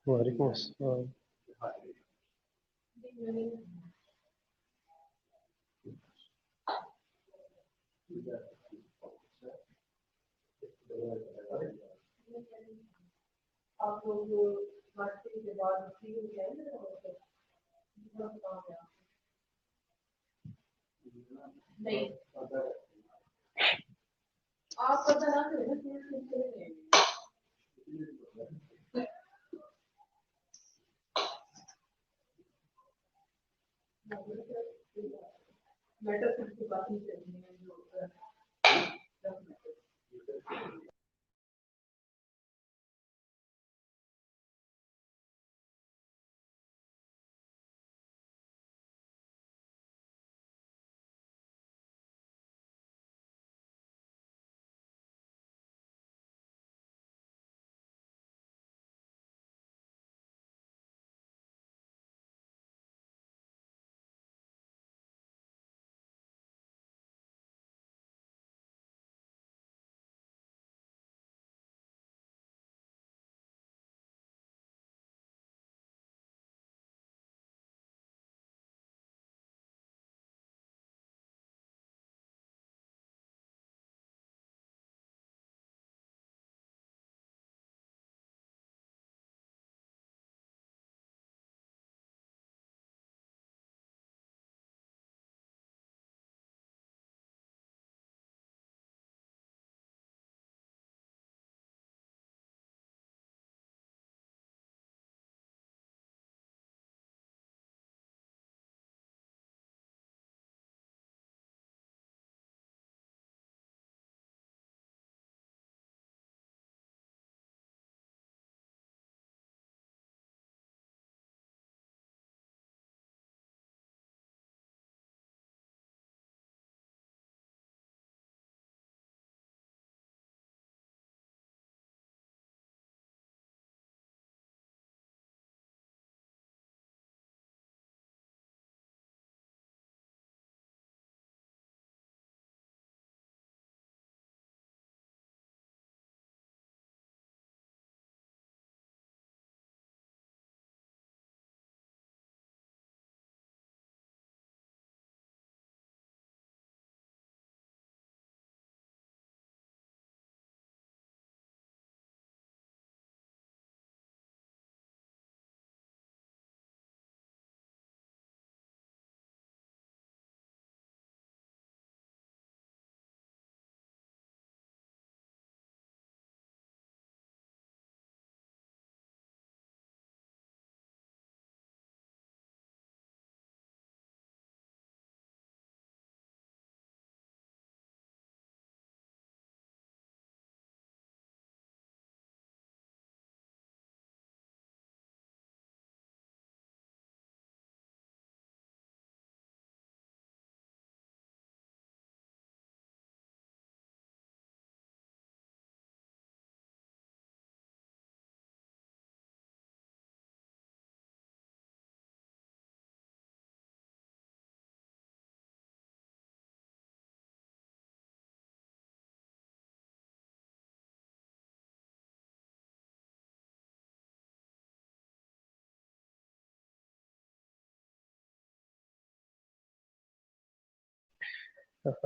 वालेकुम अस्सलाम।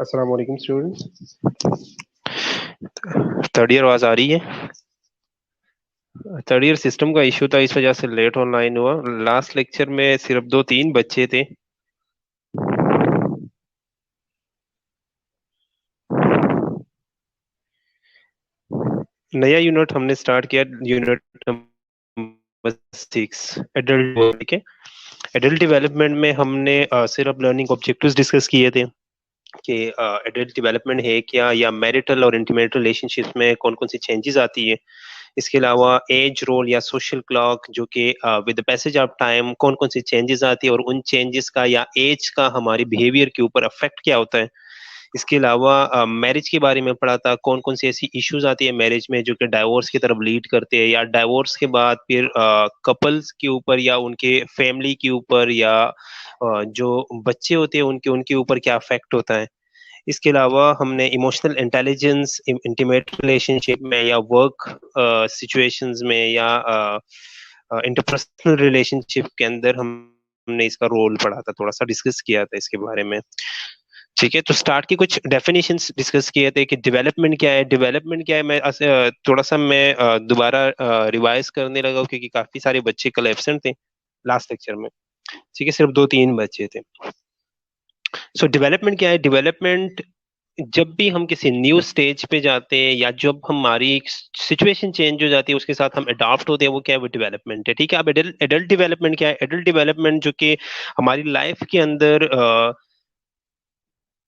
अस्सलाम वालेकुम स्टूडेंट्स। थर्ड ईयर आवाज आ रही है? थर्ड ईयर सिस्टम का इशू था, इस वजह से लेट ऑनलाइन हुआ। लास्ट लेक्चर में सिर्फ 2-3 बच्चे थे। नया यूनिट हमने स्टार्ट किया, यूनिट नंबर 6 एडल्ट। ठीक है, एडल्ट डेवलपमेंट में हमने सिर्फ लर्निंग ऑब्जेक्टिव्स डिस्कस किए थे। कि एडल्ट डेवलपमेंट है क्या, या मैरिटल और इंटीमेट रिलेशनशिप में कौन कौन सी चेंजेस आती है। इसके अलावा एज रोल या सोशल क्लॉक, जो कि with the passage of time कौन कौन सी चेंजेस आती है और उन चेंजेस का या एज का हमारी बिहेवियर के ऊपर अफेक्ट क्या होता है। इसके अलावा मैरिज के बारे में पढ़ा था, कौन कौन सी ऐसी इश्यूज आती है मैरिज में जो कि डाइवोर्स की तरफ लीड करते हैं, या डाइवोर्स के बाद फिर कपल्स के ऊपर या उनके फैमिली के ऊपर या जो बच्चे होते हैं उनके उनके ऊपर क्या अफेक्ट होता है। इसके अलावा हमने इमोशनल इंटेलिजेंस इंटीमेट रिलेशनशिप में या वर्क सिचुएशंस में या इंटरपर्सनल रिलेशनशिप के अंदर हमने इसका रोल पढ़ा था, थोड़ा सा डिस्कस किया था इसके बारे में। ठीक है, तो स्टार्ट की कुछ डेफिनेशंस डिस्कस किए थे कि डेवलपमेंट क्या है। डेवलपमेंट क्या है, मैं थोड़ा सा मैं दोबारा रिवाइज करने लगा हूं, क्योंकि काफी सारे बच्चे कल एब्सेंट थे लास्ट लेक्चर में। ठीक है, सिर्फ 2-3 बच्चे थे। सो डेवलपमेंट क्या है। डेवलपमेंट जब भी हम किसी न्यू स्टेज पे जाते हैं या जब हमारी सिचुएशन चेंज हो जाती है उसके साथ हम अडॉप्ट होते हैं, वो क्या है, वो डेवलपमेंट है। ठीक है, अब एडल्ट डेवलपमेंट क्या है। एडल्ट डेवलपमेंट जो कि हमारी लाइफ के अंदर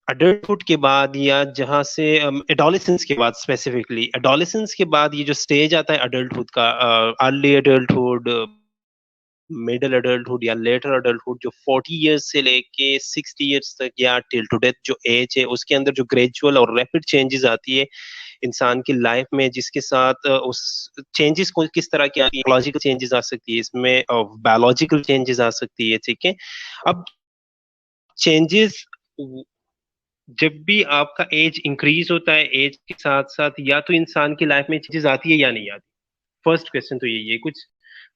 अडल्टहुड के बाद या जहां से एडोलेसेंस के बाद, स्पेसिफिकली एडोलेसेंस के बाद ये जो स्टेज आता है अडल्टहुड का, अर्ली एडल्टहुड, मिडिल अडल्टहुड या लेटर अडल्टहुड, जो 40 इयर्स से लेके 60 इयर्स तक या टिल टू डेथ जो एज है, उसके अंदर जो ग्रेजुअल और रैपिड चेंजेस आती है इंसान की लाइफ में, जिसके साथ उस चेंजेस को किस तरह की आती है। बायोलॉजिकल चेंजेस आ सकती है इसमें, बायोलॉजिकल चेंजेस आ सकती है। ठीक है, अब चेंजेस जब भी आपका एज इंक्रीज होता है, एज के साथ साथ या तो इंसान की लाइफ में चीजें आती है या नहीं आती। फर्स्ट क्वेश्चन तो यही है। कुछ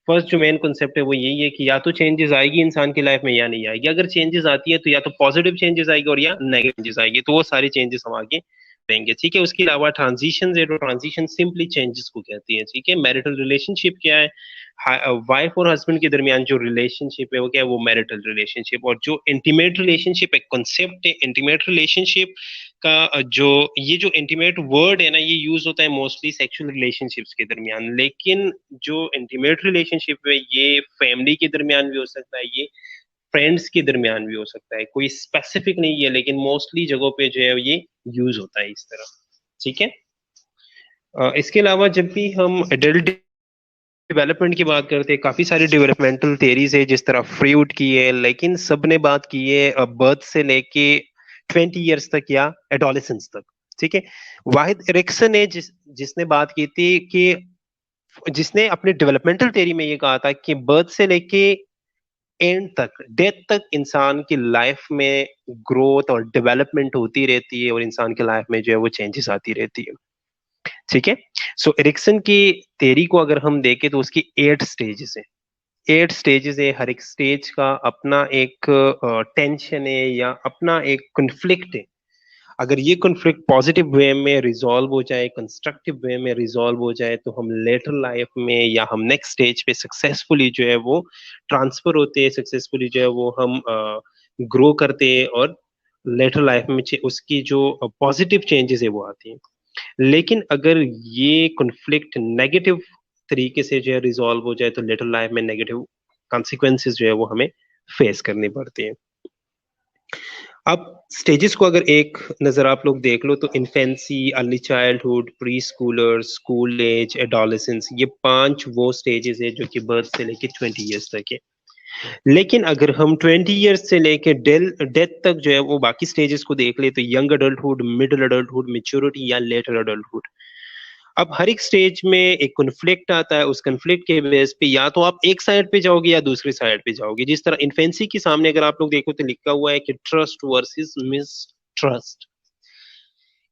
फर्स्ट जो मेन कॉन्सेप्ट है वो यही है कि या तो चेंजेस आएगी इंसान की लाइफ में या नहीं आएगी। अगर चेंजेस आती है तो या तो पॉजिटिव चेंजेस आएगी और या नेगेटिव चेंजेस आएगी, तो वो सारी चेंजेस हम आगे देंगे। ठीक है, उसके अलावा ट्रांजिशन है, तो ट्रांजिशन सिंपली चेंजेस को कहती है। ठीक है, मैरिटल रिलेशनशिप क्या है, वाइफ और हस्बैंड के दरमियान जो रिलेशनशिप है वो क्या है, वो मैरिटल रिलेशनशिप। और जो इंटीमेट रिलेशनशिप एक कॉन्सेप्ट है, इंटीमेट रिलेशनशिप का जो ये जो इंटीमेट वर्ड है ना, ये यूज होता है मोस्टली सेक्सुअल रिलेशनशिप्स के दरमियान, लेकिन जो इंटीमेट रिलेशनशिप है ये फैमिली के दरमियान भी हो सकता है, ये फ्रेंड्स के दरमियान भी हो सकता है, कोई स्पेसिफिक नहीं है, लेकिन मोस्टली जगहों पे जो है ये यूज होता है इस तरह। ठीक है, इसके अलावा जब भी हम एडल्ट डेवलपमेंट की बात करते हैं, काफी सारी डेवलपमेंटल थियरीज है, जिस तरह फ्रीउड की है, लेकिन सबने बात की है बर्थ से लेके 20 इयर्स तक या एडोलेसेंस तक। ठीक है, वाहिद एरिक्सन ने जिसने बात की थी कि जिसने अपने डेवलपमेंटल थियरी में ये कहा था कि बर्थ से लेके एंड तक, डेथ तक इंसान की लाइफ में ग्रोथ और डेवलपमेंट होती रहती है और इंसान की लाइफ में जो है वो चेंजेस आती रहती है। ठीक है, सो एरिक्सन की थ्योरी को अगर हम देखें तो उसकी 8 स्टेजेस है। 8 स्टेजेस है, हर एक स्टेज का अपना एक टेंशन है या अपना एक कन्फ्लिक्ट है। अगर ये कॉन्फ्लिक्ट पॉजिटिव वे में रिजॉल्व हो जाए, कंस्ट्रक्टिव वे में रिजॉल्व हो जाए, तो हम लेटर लाइफ में या हम नेक्स्ट स्टेज पे सक्सेसफुली जो है वो ट्रांसफर होते हैं, सक्सेसफुली जो है वो हम ग्रो करते हैं और लेटर लाइफ में उसकी जो पॉजिटिव चेंजेस है वो आती हैं। लेकिन अगर ये कॉन्फ्लिक्ट नेगेटिव तरीके से जो है रिजॉल्व हो जाए, तो लेटर लाइफ में नेगेटिव कॉन्सिक्वेंसेस जो है वो हमें फेस करने पड़ते हैं। अब स्टेजेस को अगर एक नजर आप लोग देख लो, तो infancy, early childhood, preschooler, school age, adolescence, ये 5 वो स्टेजेस है जो कि बर्थ से लेके 20 इयर्स तक है। लेकिन अगर हम 20 इयर्स से लेके डेथ तक जो है वो बाकी स्टेजेस को देख ले, तो young adulthood, middle adulthood, maturity या लेटर अडल्टहुड। अब हर एक स्टेज में एक कॉन्फ्लिक्ट आता है, उस कॉन्फ्लिक्ट के बेस पे या तो आप एक साइड पे जाओगे या दूसरी साइड पे जाओगे। जिस तरह इन्फेंसी के सामने अगर आप लोग देखो तो लिखा हुआ है कि ट्रस्ट वर्सेस मिसट्रस्ट।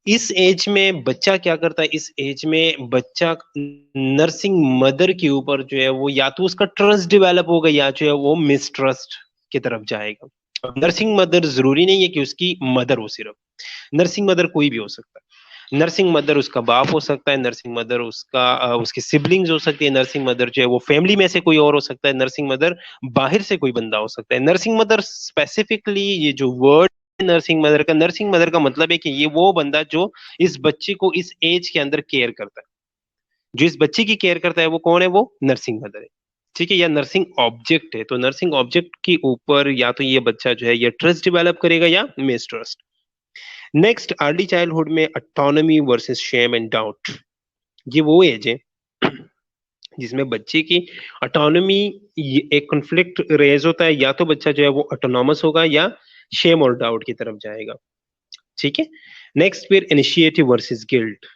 इस एज में बच्चा क्या करता है, इस एज में बच्चा नर्सिंग मदर के ऊपर जो है वो या तो उसका ट्रस्ट डेवलप होगा या जो है वो मिसट्रस्ट की तरफ जाएगा। नर्सिंग मदर जरूरी नहीं है कि उसकी मदर हो, सिर्फ नर्सिंग मदर कोई भी हो सकता है। नर्सिंग मदर उसका बाप हो सकता है, नर्सिंग मदर उसका उसकी सिबलिंग्स हो सकती है, नर्सिंग मदर जो है वो फैमिली में से कोई और हो सकता है, नर्सिंग मदर बाहर से कोई बंदा हो सकता है। नर्सिंग मदर स्पेसिफिकली, ये जो वर्ड नर्सिंग मदर का मतलब है कि ये वो बंदा जो इस बच्चे को इस एज के अंदर केयर करता है। जो इस बच्चे की केयर करता है वो कौन है, वो नर्सिंग मदर है। ठीक है, या नर्सिंग ऑब्जेक्ट है। तो नर्सिंग ऑब्जेक्ट के ऊपर या तो ये बच्चा जो है ये ट्रस्ट डेवलप करेगा या मिसट्रस्ट। नेक्स्ट अर्ली चाइल्डहुड में autonomy versus shame and doubt. ये वो एज है जिसमें बच्चे की ऑटोनॉमी, एक कॉन्फ्लिक्ट रेज होता है, या तो बच्चा जो है वो ऑटोनॉमस होगा या शेम और डाउट की तरफ जाएगा। ठीक है। नेक्स्ट फिर initiative versus guilt.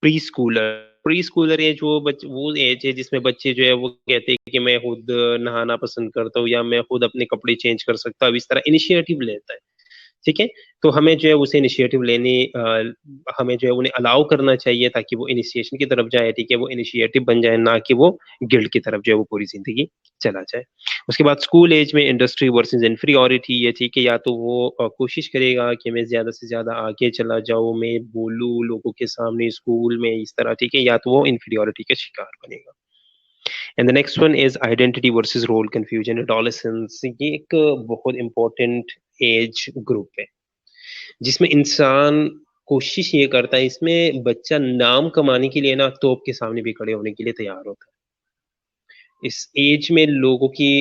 Preschooler, preschooler age वो एज है जिसमें बच्चे जो है वो कहते हैं कि मैं खुद नहाना पसंद करता हूँ, या मैं खुद अपने कपड़े चेंज कर सकता हूँ, इस तरह इनिशिएटिव लेता है। ठीक है। तो हमें जो है उसे इनिशिएटिव लेने हमें जो है उन्हें अलाउ करना चाहिए ताकि वो इनिशिएशन की तरफ जाए। ठीक है, वो इनिशिएटिव बन जाए, ना कि वो गिल्ड की तरफ जो है वो पूरी जिंदगी चला जाए। उसके बाद स्कूल एज में इंडस्ट्री वर्सेस इन्फीरियोरिटी है। ठीक है, या तो वो कोशिश करेगा कि मैं ज्यादा से ज्यादा आगे चला जाऊं, मैं बोलूं लोगों के सामने स्कूल में इस तरह। ठीक है, या तो वो इन्फीरियोरिटी का शिकार बनेगा। And the next one is identity versus role confusion, adolescence. ये एक बहुत इंपॉर्टेंट एज ग्रुप है जिसमें इंसान कोशिश ये करता है, इसमें बच्चा नाम कमाने के लिए ना तोप के सामने भी खड़े होने के लिए तैयार होता है। इस एज में लोगों की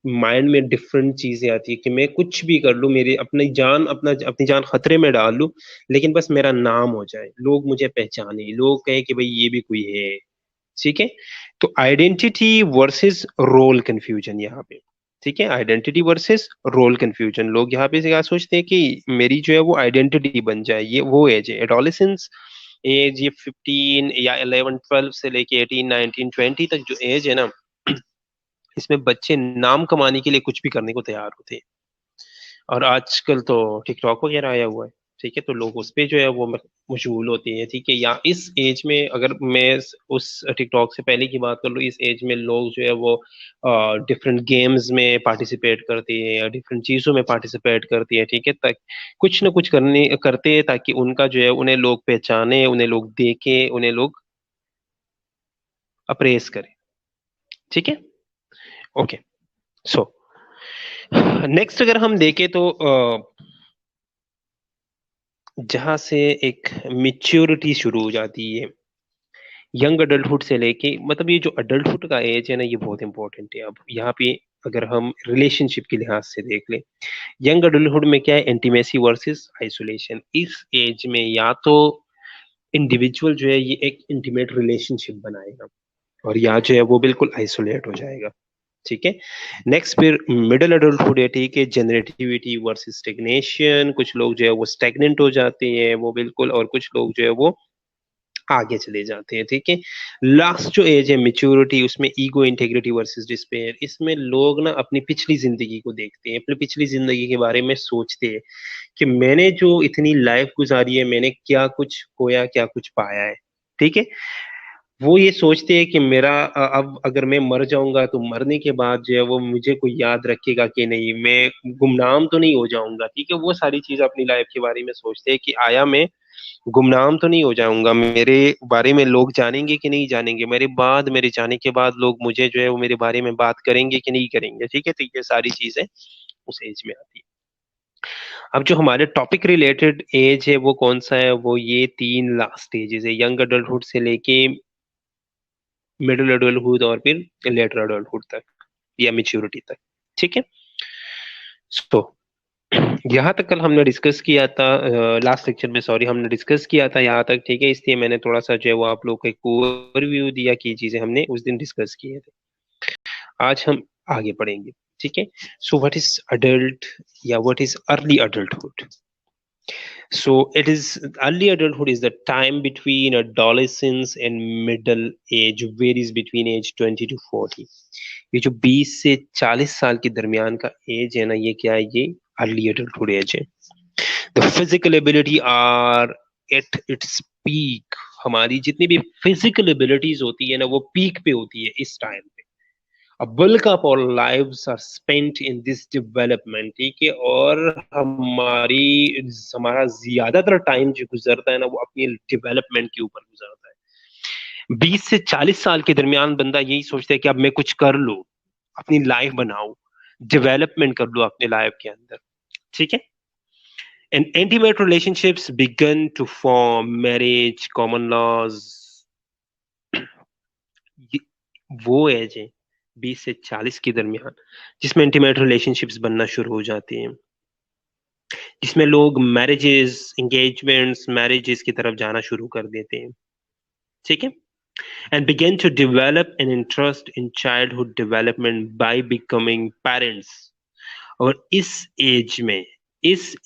माइंड में डिफरेंट चीजें आती है कि मैं कुछ भी कर लूं, मेरी अपनी जान खतरे में डाल लूं, लेकिन बस मेरा नाम हो जाए, लोग मुझे पहचाने, लोग कहें कि भाई ये भी कोई है। ठीक है। तो आइडेंटिटी वर्सेस रोल कंफ्यूजन यहाँ पे। ठीक है, आइडेंटिटी वर्सेस रोल कंफ्यूजन। लोग यहाँ पे क्या सोचते हैं कि मेरी जो है वो आइडेंटिटी बन जाए। ये वो एज है एडोलेसेंस एज, ये 15 या 11 12 से लेके 18 19 20 तक जो एज है ना, इसमें बच्चे नाम कमाने के लिए कुछ भी करने को तैयार होते हैं। और आजकल तो टिकटॉक वगैरह आया हुआ है। ठीक है, तो लोग उस पे जो है वो मशगूल होते हैं। ठीक है, या इस एज में अगर मैं उस टिकटॉक से पहले की बात कर लूँ, इस एज में लोग जो है वो डिफरेंट गेम्स में पार्टिसिपेट करते हैं या डिफरेंट चीजों में पार्टिसिपेट करती है। ठीक है, तक कुछ ना कुछ करने करते हैं ताकि उनका जो है उन्हें लोग पहचाने, उन्हें लोग देखें, उन्हें लोग अप्रेस करें। ठीक है। ओके। सो नेक्स्ट अगर हम देखें तो जहां से एक मिच्योरिटी शुरू हो जाती है यंग अडल्टहुड से लेके, मतलब ये जो अडल्टहुड का एज है ना, ये बहुत इंपॉर्टेंट है। अब यहाँ पे अगर हम रिलेशनशिप के लिहाज से देख ले, यंग अडल्टहुड में क्या है, इंटीमेसी वर्सेस आइसोलेशन। इस एज में या तो इंडिविजुअल जो है ये एक इंटीमेट रिलेशनशिप बनाएगा, और या जो है वो बिल्कुल आइसोलेट हो जाएगा। ठीक है। नेक्स्ट फिर मिडिल अडल्टहुड है। ठीक है, जनरेटिविटी वर्सेस स्टेग्नेशन। कुछ लोग जो है वो स्टेगनेंट हो जाते हैं वो बिल्कुल, और कुछ लोग जो है वो आगे चले जाते हैं। ठीक है। लास्ट जो एज है मेच्योरिटी, उसमें ईगो इंटेग्रिटी वर्सेस डिस्पेयर। इसमें लोग ना अपनी पिछली जिंदगी को देखते हैं, अपनी पिछली जिंदगी के बारे में सोचते हैं कि मैंने जो इतनी लाइफ गुजारी है, मैंने क्या कुछ खोया, क्या कुछ पाया है। ठीक है। वो ये सोचते हैं कि मेरा अब अगर मैं मर जाऊंगा तो मरने के बाद जो है वो मुझे कोई याद रखेगा कि नहीं, मैं गुमनाम तो नहीं हो जाऊंगा। ठीक है, वो सारी चीज अपनी लाइफ के बारे में सोचते हैं कि आया मैं गुमनाम तो नहीं हो जाऊंगा, मेरे बारे में लोग जानेंगे कि नहीं जानेंगे, मेरे बाद, मेरे जाने के बाद लोग मुझे जो है वो मेरे बारे में बात करेंगे कि नहीं करेंगे। ठीक है, तो ये सारी चीजें उस एज में आती है। अब जो हमारे टॉपिक रिलेटेड एज है वो कौन सा है, वो ये तीन लास्ट एजेस है, यंग अडल्टहुड से लेके मिडिल अडल्टहुड और फिर लेटर अडल्टहुड तक या मेच्योरिटी तक। ठीक है। सो यहाँ तक कल हमने डिस्कस किया था, लास्ट लेक्चर में, सॉरी, हमने डिस्कस किया था यहाँ तक। ठीक है, इसलिए मैंने थोड़ा सा जो है वो आप लोग को एक ओवरव्यू दिया कि चीजें हमने उस दिन डिस्कस किए थे। आज हम आगे बढ़ेंगे। ठीक है। सो व्हाट इज अडल्ट या what is early adulthood? So it is early adulthood is the time between adolescence and middle age, varies between age 20 to 40। ये जो 20 से 40 साल के दरमियान का एज है ना, ये क्या है, ये अर्ली एडल्टहुड एज है। The physical ability are at its peak. हमारी जितनी भी फिजिकल एबिलिटीज होती है ना, वो पीक पे होती है इस टाइम पे। A bulk of our lives are spent in this development। ठीक है, और हमारा ज्यादातर टाइम जो गुजरता है ना, वो अपनी डेवलपमेंट के ऊपर गुजरता है। 20 से 40 साल के दरमियान बंदा यही सोचता है कि अब मैं कुछ कर लूं, अपनी लाइफ बनाऊं, डेवलपमेंट कर लूं अपने लाइफ के अंदर। ठीक है। And intimate relationships begin to form, marriage, common laws। वो एज है 20 से 40 के दरमियान जिसमें इंटीमेट रिलेशनशिप्स बनना शुरू हो जाती हैं। जिसमें लोग मैरिजेस, एंगेजमेंट्स, मैरिजेस की तरफ जाना शुरू कर देते हैं, ठीक है? And begin to develop an interest in childhood development by becoming parents. और इस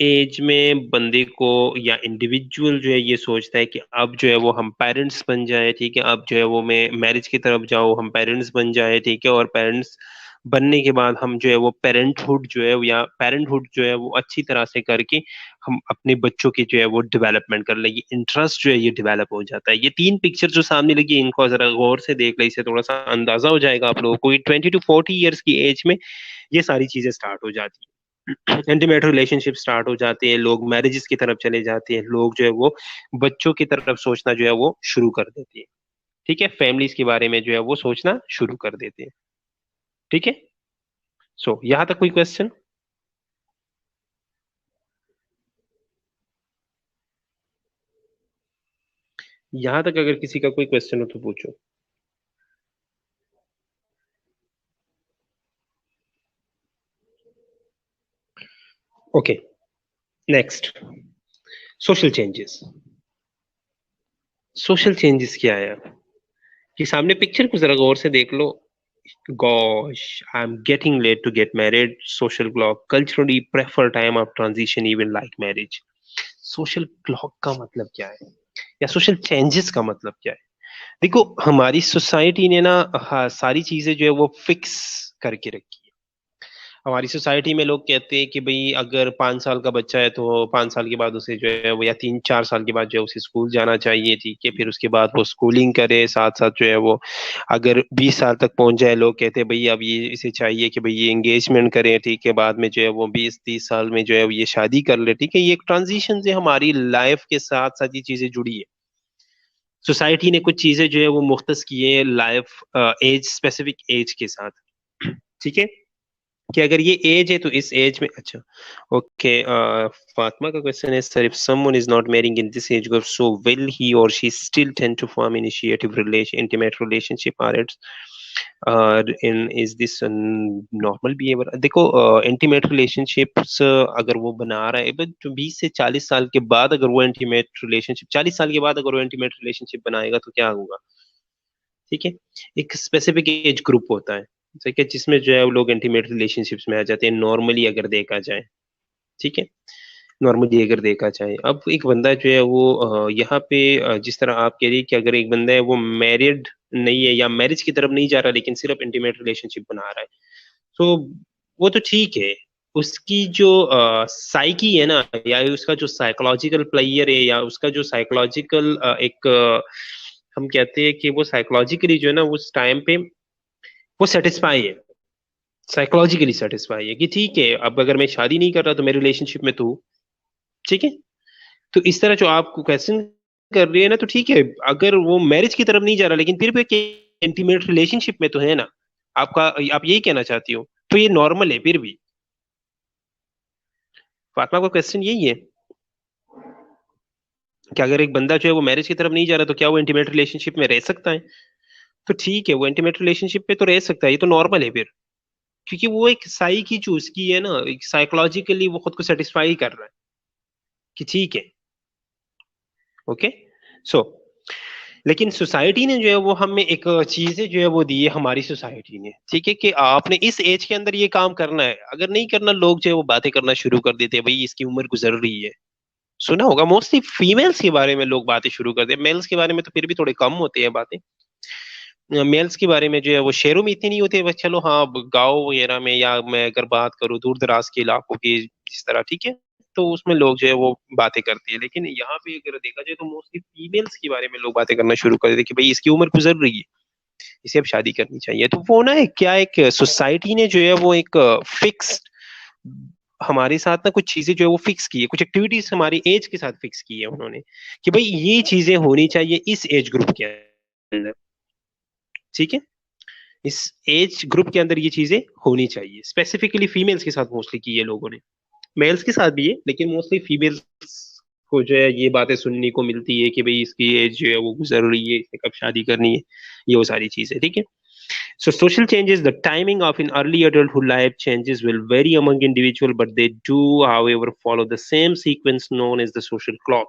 एज में बंदे को या इंडिविजुअल जो है ये सोचता है कि अब जो है वो हम पेरेंट्स बन जाए, ठीक है? अब जो है वो मैं मैरिज की तरफ जाऊँ, हम पेरेंट्स बन जाए, ठीक है? और पेरेंट्स बनने के बाद हम जो है वो पेरेंटहुड जो है वो अच्छी तरह से करके हम अपने बच्चों की जो है वो डेवलपमेंट कर ले, ये इंटरेस्ट जो है ये डेवलप हो जाता है। ये तीन पिक्चर जो सामने लगी इनको जरा गौर से देख ले, इससे थोड़ा सा अंदाजा हो जाएगा आप लोगों को। 20 to 40 ईयर्स की एज में ये सारी चीजें स्टार्ट हो जाती है। इंटीमेट रिलेशनशिप स्टार्ट हो जाते हैं, लोग मैरिजेस की तरफ चले जाते हैं, लोग जो है वो बच्चों की तरफ सोचना जो है वो शुरू कर देते हैं, ठीक है? फैमिलीज के बारे में जो है वो सोचना शुरू कर देते हैं, ठीक है? सो यहाँ तक कोई क्वेश्चन? यहाँ तक अगर किसी का कोई क्वेश्चन हो तो पूछो। Okay, next, social changes. Social changes क्या है? ये सामने पिक्चर को जरा गौर से देख लो। Gosh, I'm getting late to get married. Social clock culturally prefer time of transition even like marriage. Social clock का मतलब क्या है, या सोशल चेंजेस का मतलब क्या है? देखो, हमारी सोसाइटी ने ना, हाँ, सारी चीजें जो है वो फिक्स करके रखी है। हमारी सोसाइटी में लोग कहते हैं कि भाई अगर 5 साल का बच्चा है तो 5 साल के बाद उसे जो है वो, या 3-4 साल के बाद जो है उसे स्कूल जाना चाहिए, ठीक है? फिर उसके बाद वो स्कूलिंग करे, साथ साथ जो है वो अगर 20 साल तक पहुंच जाए, लोग कहते हैं भाई अब ये इसे चाहिए कि भाई ये एंगेजमेंट करे, ठीक है? बाद में जो है वो 20-30 साल में जो है वो ये शादी कर ले, ठीक है? ये एक ट्रांजिशन से हमारी लाइफ के साथ साथ ये चीजें जुड़ी है। सोसाइटी ने कुछ चीजें जो है वो मुख्तस की है लाइफ एज, स्पेसिफिक एज के साथ, ठीक है? कि अगर ये एज है तो इस एज में, अच्छा, ओके। फातिमा का क्वेश्चन है, sir, if someone is not marrying in this age group, so will he और she still tend to form initiative relation intimate relationship, are it's in is this normal behaviour? देखो, intimate relationships अगर वो बना रहा है, but 20 से 40 साल के बाद अगर वो इंटीमेट रिलेशनशिप, 40 साल के बाद अगर वो इंटीमेट रिलेशनशिप बनाएगा तो क्या होगा, ठीक है? एक स्पेसिफिक एज ग्रुप होता है, ठीक है, जिसमें जो है वो लोग इंटीमेट रिलेशनशिप्स में आ जाते हैं, नॉर्मली अगर देखा जाए, ठीक है? नॉर्मली अगर देखा जाए, अब एक बंदा जो है वो यहाँ पे जिस तरह आप कह रही है कि अगर एक बंदा है वो मैरिड नहीं है या मैरिज की तरफ नहीं जा रहा, लेकिन सिर्फ इंटीमेट रिलेशनशिप बना रहा है, तो वो तो ठीक है। उसकी जो साइकी है ना, या उसका जो साइकोलॉजिकल प्लेयर है, या उसका जो साइकोलॉजिकल एक हम कहते हैं कि वो साइकोलॉजिकली जो है ना उस टाइम पे वो सेटिस्फाई है, साइकोलॉजिकली सेटिस्फाई है कि ठीक है, अब अगर मैं शादी नहीं कर रहा तो मैं रिलेशनशिप में तो हूँ, ठीक है? तो इस तरह जो आप क्वेश्चन कर रही है ना, तो ठीक है, अगर वो मैरिज की तरफ नहीं जा रहा लेकिन फिर भी इंटीमेट रिलेशनशिप में तो है ना, आपका, आप यही कहना चाहती हो, तो ये नॉर्मल है फिर भी। फातिमा का क्वेश्चन यही है कि अगर एक बंदा जो है वो मैरिज की तरफ नहीं जा रहा तो क्या वो इंटीमेट रिलेशनशिप में रह सकता है? तो ठीक है, वो इंटीमेट रिलेशनशिप में तो रह सकता है, ये तो नॉर्मल है फिर, क्योंकि वो एक साई की चूज की है ना, एक साइकोलॉजिकली वो खुद को सेटिस्फाई कर रहा है कि ठीक है, ओके। सो लेकिन सोसाइटी ने जो है वो हमें एक चीजें जो है वो दी है, हमारी सोसाइटी ने, ठीक है, कि आपने इस एज के अंदर ये काम करना है, अगर नहीं करना लोग जो है वो बातें करना शुरू कर देते हैं, भाई इसकी उम्र गुजर रही है। सुना होगा मोस्टली फीमेल्स के बारे में लोग बातें शुरू करते हैं, मेल्स के बारे में तो फिर भी थोड़े कम होते हैं बातें। मेल्स के बारे में जो है वो शहरों में इतनी नहीं होती है, बस चलो हाँ, गाँव वगैरह में, या मैं अगर बात करूँ दूर दराज के इलाकों की जिस तरह, ठीक है, तो उसमें लोग जो है वो बातें करते हैं, लेकिन यहाँ पे अगर देखा जाए तो मोस्टली फीमेल्स के बारे में लोग बातें करना शुरू कर देते हैं कि भाई इसकी उम्र गुजर रही है, इसे अब शादी करनी चाहिए। तो वो ना क्या, एक सोसाइटी ने जो है वो एक फिक्स्ड हमारे साथ ना कुछ चीजें जो है वो फिक्स की है, कुछ एक्टिविटीज हमारी एज के साथ फिक्स की है उन्होंने, कि भाई ये चीजें होनी चाहिए इस एज ग्रुप के अंदर, ठीक है? इस एज ग्रुप के अंदर ये चीजें होनी चाहिए, स्पेसिफिकली फीमेल्स के साथ मोस्टली की है लोगों ने, मेल्स के साथ भी है लेकिन मोस्टली फीमेल्स को जो है ये बातें सुनने को मिलती है कि भाई इसकी एज जो है वो गुजर रही है, इसे कब शादी करनी है, ये वो सारी चीजें, ठीक है? So social changes, the timing of in early adulthood life changes will vary among individual, but they do, however, follow the same sequence known as the social clock.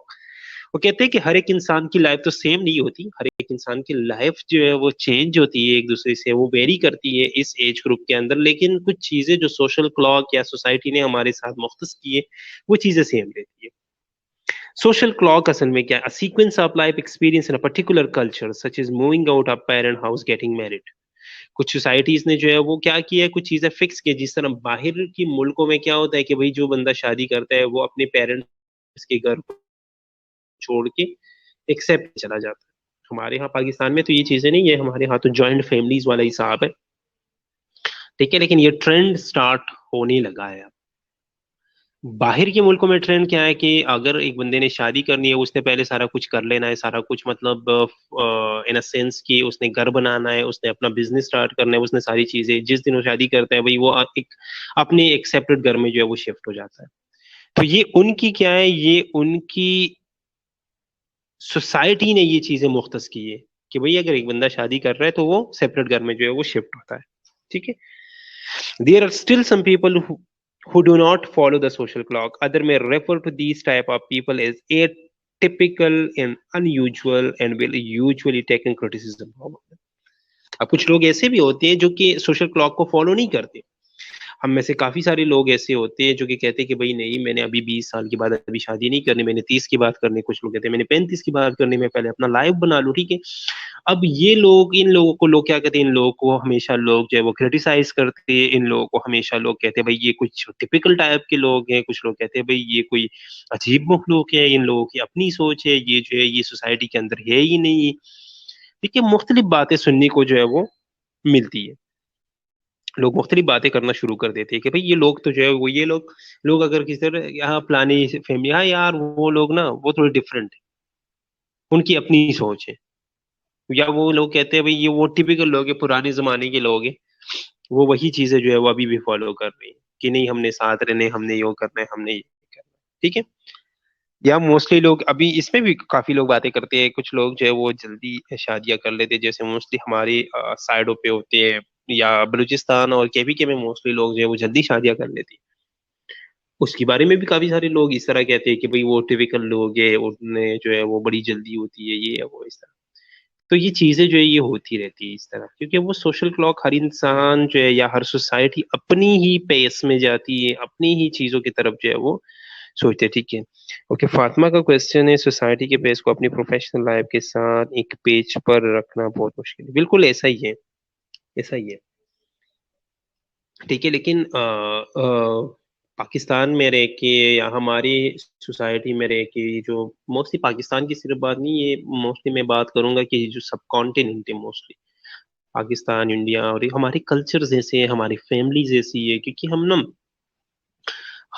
वो कहते हैं कि हर एक इंसान की लाइफ तो सेम नहीं होती, हर एक इंसान की लाइफ जो है वो चेंज होती है एक दूसरे से, वो वेरी करती है इस एज ग्रुप के अंदर, लेकिन कुछ चीजें जो सोशल क्लॉक या सोसाइटी ने हमारे साथ मुख्तस की है वो चीजें सेम रहती है. सोशल क्लॉक असल में क्या है? A sequence of life experience in a particular culture, such as moving out of parent house, getting married. कुछ सोसाइटीज ने जो है वो क्या किया है, कुछ चीजें फिक्स की, जिस तरह बाहर की मुल्कों में क्या होता है कि भाई जो बंदा शादी करता है वो अपने पेरेंट्स के घर को छोड़ के एक्सेप्ट चला जाता है. हमारे यहाँ पाकिस्तान में तो ये चीजें नहीं है, हमारे यहाँ तो जॉइंट फैमिलीज वाला हिसाब है, ठीक है, लेकिन ये ट्रेंड स्टार्ट होने लगा है. बाहर के मुल्कों में ट्रेंड क्या है कि अगर एक बंदे ने शादी करनी है, उसने पहले सारा कुछ कर लेना है, सारा कुछ मतलब इन अ सेंस कि उसने घर बनाना है, उसने अपना बिजनेस स्टार्ट करना है, उसने सारी चीजें जिस दिन वो शादी करता है भाई वो एक अपने एक्सेप्टेड घर में जो है वो शिफ्ट हो जाता है. तो ये उनकी क्या है, ये उनकी सोसाइटी ने ये चीजें मुख्तस की है कि भाई अगर एक बंदा शादी कर रहा है तो वो सेपरेट घर में जो है वो शिफ्ट होता है, ठीक है. There are still some people who do not follow the social clock. Other may refer to these type of people as atypical and unusual and will usually take in criticism. अब कुछ लोग ऐसे भी होते हैं जो कि सोशल क्लॉक को फॉलो नहीं करते. हम में से काफी सारे लोग ऐसे होते हैं जो कि कहते हैं कि भाई नहीं, मैंने अभी 20 साल के बाद अभी शादी नहीं करनी, मैंने 30 की बात करनी, कुछ लोग कहते हैं मैंने 35 की बात करनी, मैं पहले अपना लाइफ बना लूं, ठीक है. अब ये लोग, इन लोगों को लोग क्या कहते हैं, इन लोगों को हमेशा लोग जो है वो क्रिटिसाइज करते हैं, इन लोगों को हमेशा लोग कहते हैं भाई ये कुछ टिपिकल टाइप के लोग हैं, कुछ लोग कहते हैं भाई ये कोई अजीब मखलूक है, इन लोगों की अपनी सोच है, ये जो है ये सोसाइटी के अंदर है ही नहीं, ठीक है. मुख्तलिफ बातें सुनने को जो है वो मिलती है. लोग मुख्तलिफ बातें करना शुरू कर देते हैं कि भाई ये लोग तो जो है वो, ये लोग लोग अगर किसी तरह यहाँ फलानी फैमिली, हाँ यार वो लोग ना वो थोड़े डिफरेंट है, उनकी अपनी सोच है. या वो लोग कहते हैं भाई ये वो टिपिकल लोग है, पुराने जमाने के लोग हैं, वो वही चीजें जो है वो अभी भी फॉलो कर रही हैं कि नहीं हमने साथ रहने, हमने ये करना है, हमने ये करना है, ठीक है. या मोस्टली लोग अभी इसमें भी काफी लोग बातें करते हैं, कुछ लोग जो है वो जल्दी शादियां कर लेते हैं, जैसे मोस्टली हमारी साइडों पे होते हैं, या बलूचिस्तान और केपीके में मोस्टली लोग जो है वो जल्दी शादियां कर लेते हैं. उसके बारे में भी काफी सारे लोग इस तरह कहते हैं कि भाई वो टिपिकल लोग है, उनमें जो है वो बड़ी जल्दी होती है, ये है वो इस तरह. तो ये चीजें जो है ये होती रहती है इस तरह, क्योंकि वो सोशल क्लॉक हर इंसान जो है या हर सोसाइटी अपनी ही पेस में जाती है, अपनी ही चीजों की तरफ जो है वो सोचते हैं, ठीक है. ओके, फातिमा का क्वेश्चन है, सोसाइटी के पेस को अपनी प्रोफेशनल लाइफ के साथ एक पेज पर रखना बहुत मुश्किल है. बिल्कुल ऐसा ही है, ऐसा ही है, ठीक है. लेकिन पाकिस्तान में रह के या हमारी सोसाइटी में रह के, जो मोस्टली पाकिस्तान की सिर्फ बात नहीं, ये मोस्टली मैं बात करूंगा कि जो सब कॉन्टिनेंट है, मोस्टली पाकिस्तान, इंडिया, और ये हमारे कल्चर जैसे है, हमारी फैमिली जैसी है, क्योंकि हम ना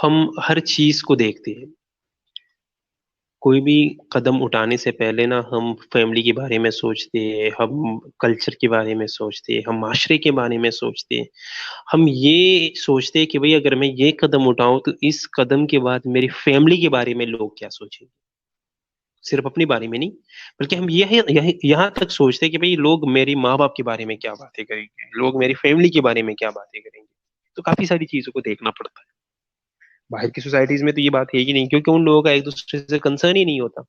हम हर चीज को देखते हैं. कोई भी कदम उठाने से पहले ना हम फैमिली के बारे में सोचते हैं, हम कल्चर के बारे में सोचते हैं, हम माशरे के बारे में सोचते हैं. हम ये सोचते हैं कि भाई अगर मैं ये कदम उठाऊं तो इस कदम के बाद मेरी फैमिली के बारे में लोग क्या सोचेंगे. सिर्फ अपने बारे में नहीं, बल्कि हम यहाँ तक सोचते हैं कि भाई लोग मेरी माँ बाप के बारे में क्या बातें करेंगे, लोग मेरी फैमिली के बारे में क्या बातें करेंगे. तो काफी सारी चीजों को देखना पड़ता है. बाहर की सोसाइटीज में तो ये बात है ही नहीं, क्योंकि उन लोगों का एक दूसरे से कंसर्न ही नहीं होता.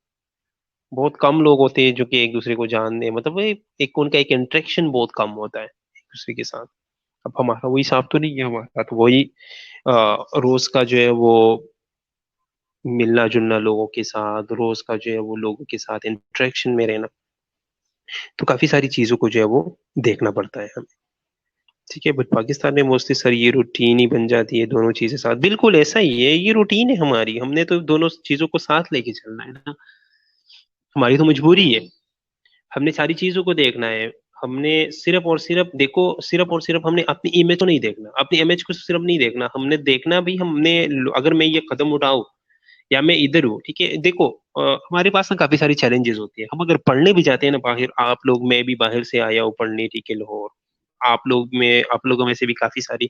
बहुत कम लोग होते हैं जो कि एक दूसरे को जानते हैं, मतलब वो एक उनका एक इंटरेक्शन बहुत कम होता है एक दूसरे के साथ. अब हमारा वही हिसाब तो नहीं है, हमारा तो वही रोज का जो है वो मिलना जुलना लोगों के साथ, रोज का जो है वो लोगों के साथ इंटरेक्शन में रहना. तो काफी सारी चीजों को जो है वो देखना पड़ता है हमें, ठीक है. बट पाकिस्तान में मोस्टली सर ये रूटीन ही बन जाती है, दोनों चीजें साथ. बिल्कुल ऐसा ही है, ये रूटीन है हमारी, हमने तो दोनों चीजों को साथ लेके चलना है ना, हमारी तो मजबूरी है. हमने सारी चीजों को देखना है. हमने सिर्फ और सिर्फ देखो, सिर्फ और सिर्फ हमने अपनी इमेज को नहीं देखना, अपनी इमेज को सिर्फ नहीं देखना, हमने देखना भी हमने, अगर मैं ये कदम उठाऊं या मैं इधर हूँ, ठीक है. देखो हमारे पास ना काफी सारी चैलेंजेस होती है. हम अगर पढ़ने भी जाते हैं ना बाहर, आप लोग, मैं भी बाहर से आया हूँ पढ़ने, ठीक है, लाहौर. आप लोगों में से भी काफी सारी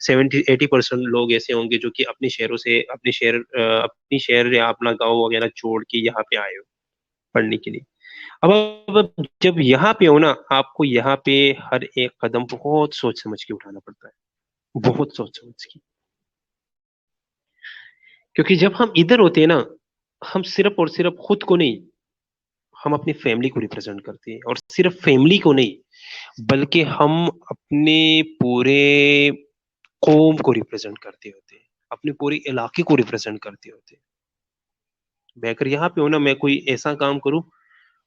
70-80% लोग ऐसे होंगे जो कि अपने शहरों से, अपने शहर या अपना गाँव वगैरह छोड़ के यहाँ पे आए हो पढ़ने के लिए. अब जब यहाँ पे हो ना, आपको यहाँ पे हर एक कदम बहुत सोच समझ के उठाना पड़ता है, बहुत सोच समझ के। क्योंकि जब हम इधर होते हैं ना, हम सिर्फ और सिर्फ खुद को नहीं, हम अपनी फैमिली को रिप्रेजेंट करते हैं, और सिर्फ फैमिली को नहीं, बल्कि हम अपने पूरे कौम को रिप्रेजेंट करते होते हैं, अपने पूरे इलाके को रिप्रेजेंट करते होते हैं। मैं अगर यहाँ पे हूं ना, मैं कोई ऐसा काम करूं,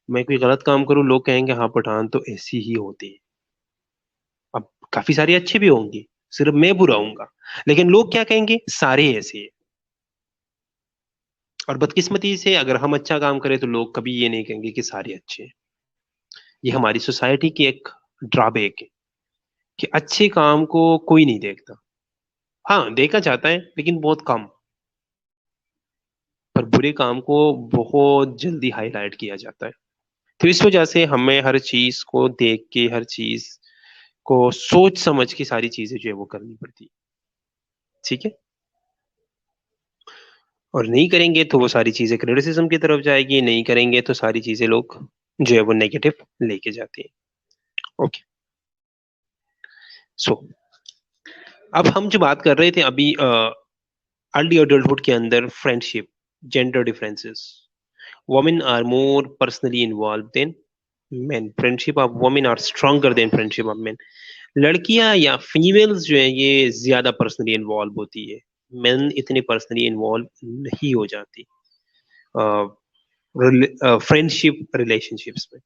मैं कोई गलत काम करूं, लोग कहेंगे हाँ पठान तो ऐसी ही होती है। अब काफी सारे अच्छे भी होंगे, सिर्फ मैं बुरा हूंगा, लेकिन लोग क्या कहेंगे, सारे ऐसे हैं। और बदकिस्मती से अगर हम अच्छा काम करें तो लोग कभी ये नहीं कहेंगे कि सारे अच्छे हैं। ये हमारी सोसाइटी की एक ड्रॉबैक है कि अच्छे काम को कोई नहीं देखता। हाँ, देखा जाता है लेकिन बहुत कम। पर बुरे काम को बहुत जल्दी हाईलाइट किया जाता है। तो इस वजह से हमें हर चीज को देख के, हर चीज को सोच समझ के सारी चीजें जो है वो करनी पड़ती है। ठीक है। और नहीं करेंगे तो वो सारी चीजें क्रिटिसिज्म की तरफ जाएगी, नहीं करेंगे तो सारी चीजें लोग जो है वो नेगेटिव लेके जाते हैं। ओके। सो अब हम जो बात कर रहे थे अभी, अर्ली अडल्टहुड के अंदर friendship, gender differences, women are more personally involved than men, friendship of women are stronger than friendship of men। लड़कियां या फीमेल्स जो है ये ज्यादा पर्सनली इन्वॉल्व होती है, मेन इतने पर्सनली इन्वॉल्व नहीं हो जाती फ्रेंडशिप रिलेशनशिप्स में।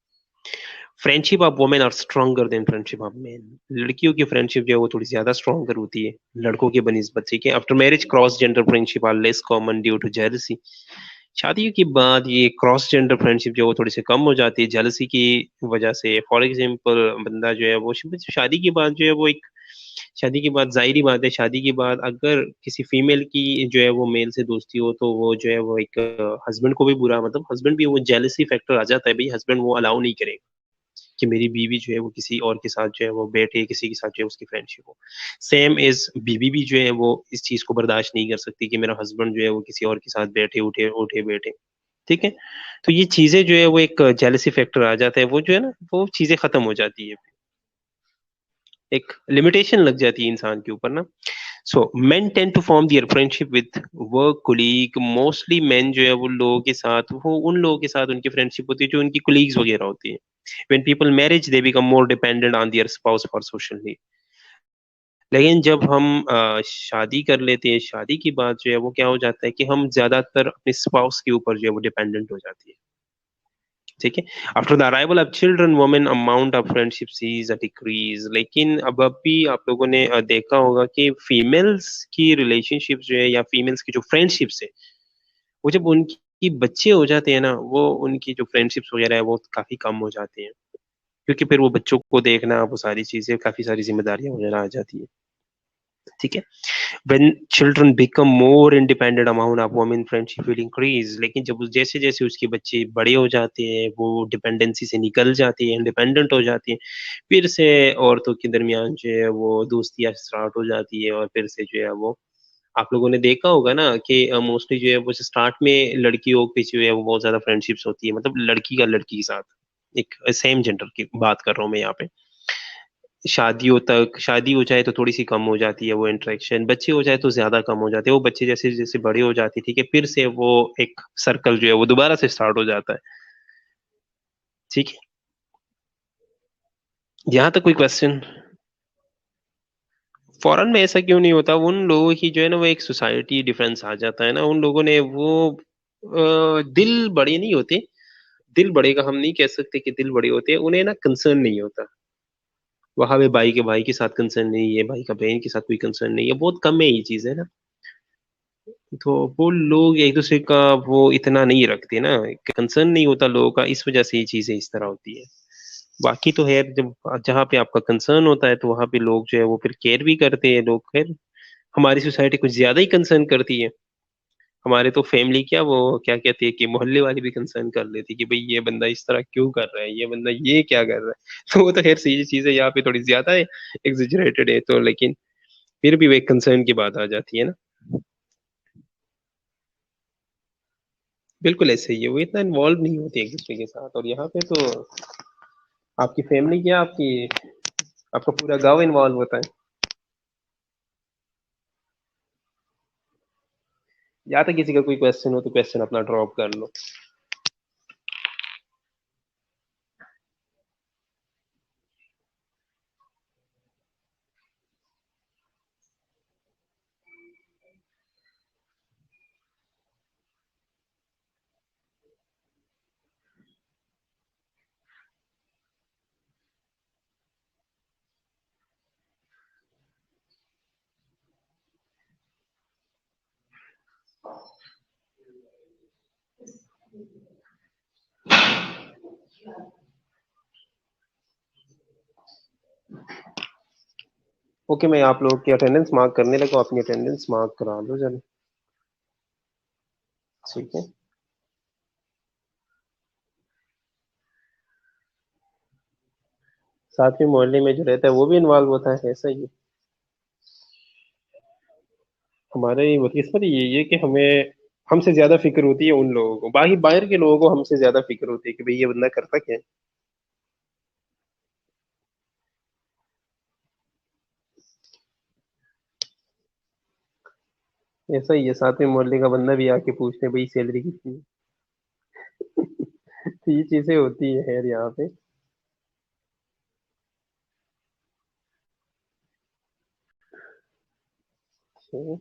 Friendship of women are stronger than friendship of men. लड़कियों की फ्रेंडशिप जो है वो थोड़ी ज्यादा स्ट्रॉन्गर होती है लड़कों के बनिस्बत। ठीक है। After marriage cross gender friendship are less common due to jealousy. शादियों के बाद ये क्रॉस जेंडर फ्रेंडशिप जो है वो थोड़ी सी कम हो जाती है जेलसी की वजह से। फॉर एग्जांपल, बंदा जो है वो शादी के बाद जो है वो एक, शादी के बाद जाहिर बात है, शादी के बाद अगर किसी फीमेल की जो है वो मेल से दोस्ती हो तो वो जो है वो एक हस्बैंड को भी बुरा, मतलब हस्बैंड भी वो जेलसी फैक्टर आ जाता है, भाई हस्बैंड वो अलाउ नहीं करेगा कि मेरी बीवी जो है वो किसी और के साथ जो है वो बैठे, किसी के साथ जो है उसकी फ्रेंडशिप हो। सेम इज बीवी भी जो है वो इस चीज को बर्दाश्त नहीं कर सकती कि मेरा हस्बैंड जो है वो किसी और के साथ बैठे, उठे उठे बैठे। ठीक है। तो ये चीजें जो है वो एक जेलसी फैक्टर आ जाता है, वो जो है ना वो चीजें खत्म हो जाती है, एक लिमिटेशन लग जाती है इंसान के ऊपर ना। So men tend to form their friendship with work colleague. Mostly men जो है वो लोगों के साथ, वो उन लोगों के साथ उनकी फ्रेंडशिप होती है जो उनकी कोलीग्स वगैरह होती है। When people marriage they become more dependent on their spouse for social need. लेकिन जब हम शादी कर लेते हैं, शादी की बात जो है वो क्या हो जाता है कि हम ज्यादातर अपने स्पाउस के ऊपर जो है वो डिपेंडेंट हो जाती है। ठीक है। After the arrival of children women amount of friendship sees a decrease. लेकिन अब भी आप लोगों ने देखा होगा कि फीमेल्स की रिलेशनशिप जो है या फीमेल्स की जो फ्रेंडशिप्स है, वो जब उनकी बच्चे हो जाते हैं ना, वो उनकी जो फ्रेंडशिप्स वगैरह है वो काफी कम हो जाते हैं। क्योंकि फिर वो बच्चों को देखना, वो सारी चीजें, काफी सारी जिम्मेदारियां वगैरह आ जाती है। ठीक है। when children become more independent amount of women friendship will increase। लेकिन जब जैसे जैसे उसके बच्चे बड़े हो जाते हैं, वो डिपेंडेंसी से निकल जाती है, इंडिपेंडेंट हो जाती है, फिर से औरतों के दरमियान जो है वो दोस्तियां स्टार्ट हो जाती है। और फिर से जो है वो, आप लोगों ने देखा होगा ना कि मोस्टली जो है वो स्टार्ट में लड़कियों के जो है वो बहुत ज्यादा फ्रेंडशिप्स होती है, मतलब लड़की का लड़की के साथ, एक सेम जेंडर की बात कर रहा हूँ मैं यहाँ पे। शादियों तक, शादी हो जाए तो थोड़ी सी कम हो जाती है वो इंटरेक्शन, बच्चे हो जाए तो ज्यादा कम हो जाते हैं। वो बच्चे जैसे जैसे बड़े हो जाते हैं, ठीक है, फिर से वो एक सर्कल जो है वो दोबारा से स्टार्ट हो जाता है। ठीक है। यहाँ तक कोई क्वेश्चन? फॉरेन में ऐसा क्यों नहीं होता? उन लोगों की जो है ना वो एक सोसाइटी डिफरेंस आ जाता है ना, उन लोगों ने वो दिल बड़े नहीं होते। दिल बड़े का हम नहीं कह सकते कि दिल बड़े होते हैं, उन्हें ना कंसर्न नहीं होता। वहां पे भाई के साथ कंसर्न नहीं है, भाई का बहन के साथ कोई कंसर्न नहीं है, बहुत कम है ये चीज है ना। तो वो लोग एक दूसरे का वो इतना नहीं रखते ना, कंसर्न नहीं होता लोगों का, इस वजह से ये चीजें इस तरह होती है। बाकी तो है, जब जहाँ पे आपका कंसर्न होता है तो वहां पे लोग जो है वो फिर केयर भी करते हैं लोग। फिर हमारी सोसाइटी कुछ ज्यादा ही कंसर्न करती है। हमारे तो फैमिली क्या, वो क्या कहती है कि मोहल्ले वाली भी कंसर्न कर लेती है कि भाई ये बंदा इस तरह क्यों कर रहा है, ये बंदा ये क्या कर रहा है। तो वो तो खैर सही चीज है, यहाँ पे थोड़ी ज्यादा है, एग्जेजरेटेड है तो, लेकिन फिर भी वो एक कंसर्न की बात आ जाती है ना। बिल्कुल ऐसे ही है, वो इतना इन्वॉल्व नहीं होती एक-दूसरे के साथ और यहाँ पे तो आपकी फैमिली क्या आपका पूरा गाँव इन्वॉल्व होता है। या तो किसी का कोई क्वेश्चन हो तो क्वेश्चन अपना ड्रॉप कर लो। ओके, मैं आप लोगों की अटेंडेंस मार्क करने लगा हूँ, अपनी अटेंडेंस मार्क करा लो ज़रा। ठीक है। साथ में मोहल्ले में जो रहता है वो भी इन्वॉल्व होता है, ऐसा ही है। हमारे बदकिस्मत यही है कि हमें हमसे ज़्यादा फ़िक्र होती है उन लोगों को, बाकी बाहर के लोगों को हमसे ज़्यादा फ़िक्र होती है कि भई ये बंदा करता क्या है? ऐसा ही है, साथ में मोहल्ले का बंदा भी आके पूछते हैं भई सैलरी कितनी है? तो ये चीज़ें होती है खैर यहाँ पे। अच्छा।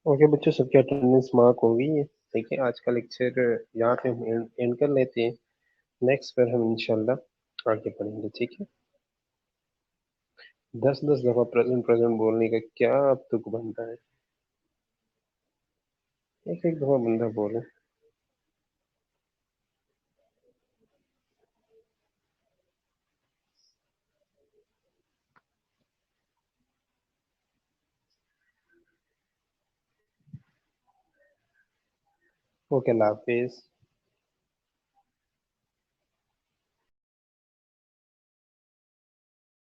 ओके बच्चों, सबकी अटेंडेंस मार्क होगी है। ठीक है, आज का लेक्चर यहाँ पे हम एंड कर लेते हैं। नेक्स्ट पर हम इंशाल्लाह आगे पढ़ेंगे। ठीक है, 10-10 दफा प्रेजेंट प्रेजेंट बोलने का क्या अब तुक बनता है? एक एक दफा बंदा बोले। ओके, अल्लाह हाफिज।